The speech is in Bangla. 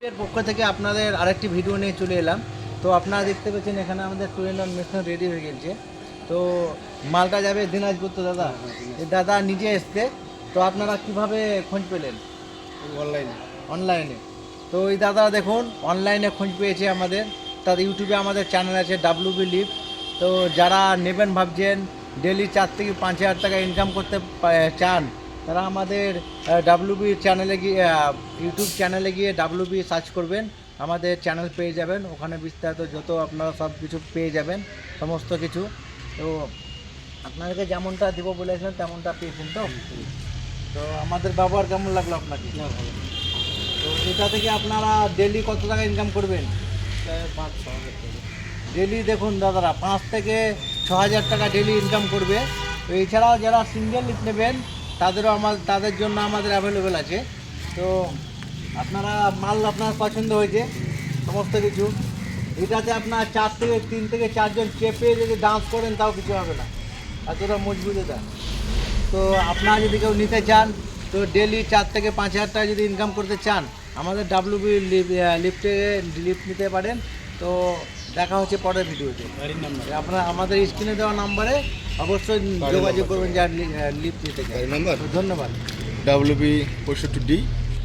এর পক্ষ থেকে আপনাদের আরেকটি ভিডিও নিয়ে চলে এলাম। তো আপনারা দেখতে পাচ্ছেন এখানে আমাদের 2-in-1 মেশিন রেডি হয়ে গেছে। তো মালটা যাবে দিনাজপুর। তো দাদা, এই দাদা নিজে এসছে। তো আপনারা কিভাবে খোঁজ পেলেন? অনলাইনে। তো এই দাদা দেখুন অনলাইনে খোঁজ পেয়েছে আমাদের। তার ইউটিউবে আমাদের চ্যানেল আছে WB লিভ। তো যারা নেবেন ভাবছেন, ডেলি 4 থেকে 5,000 টাকা ইনকাম করতে চান, তারা আমাদের WB চ্যানেলে গিয়ে ইউটিউব চ্যানেলে গিয়ে WB সার্চ করবেন, আমাদের চ্যানেল পেয়ে যাবেন। ওখানে বিস্তারিত যত আপনারা সব কিছু পেয়ে যাবেন, সমস্ত কিছু। তো আপনাদেরকে যেমনটা দেবো বলেছিলেন তেমনটা পেয়েছেন। তো আমাদের ব্যবহার কেমন লাগলো আপনাকে? তো এটা থেকে আপনারা ডেলি কত টাকা ইনকাম করবেন? 5-6 হাজার টাকা। ডেলি দেখুন দাদারা 5 থেকে 6,000 টাকা ডেলি ইনকাম করবে। তো এছাড়াও যারা সিঙ্গেল লিফ নেবেন তাদের জন্য আমাদের অ্যাভেলেবেল আছে। তো আপনারা মাল আপনার পছন্দ হয়েছে সমস্ত কিছু। এটাতে আপনার 3 থেকে 4 জন চেপে যদি ডান্স করেন তাও কিছু হবে না, এতটা মজবুত এটা। তো আপনারা যদি কেউ নিতে চান, তো ডেলি 4 থেকে 5,000 টাকা যদি ইনকাম করতে চান, আমাদের WB লিফট নিতে পারেন। তো দেখা হচ্ছে পরের ভিডিওতে। গাড়ির নাম্বার আপনারা আমাদের স্ক্রিনে দেওয়া নাম্বারে অবশ্যই যোগাযোগ করবেন যার লিফট নিতে চান। নাম্বার ধন্যবাদ। WB 65D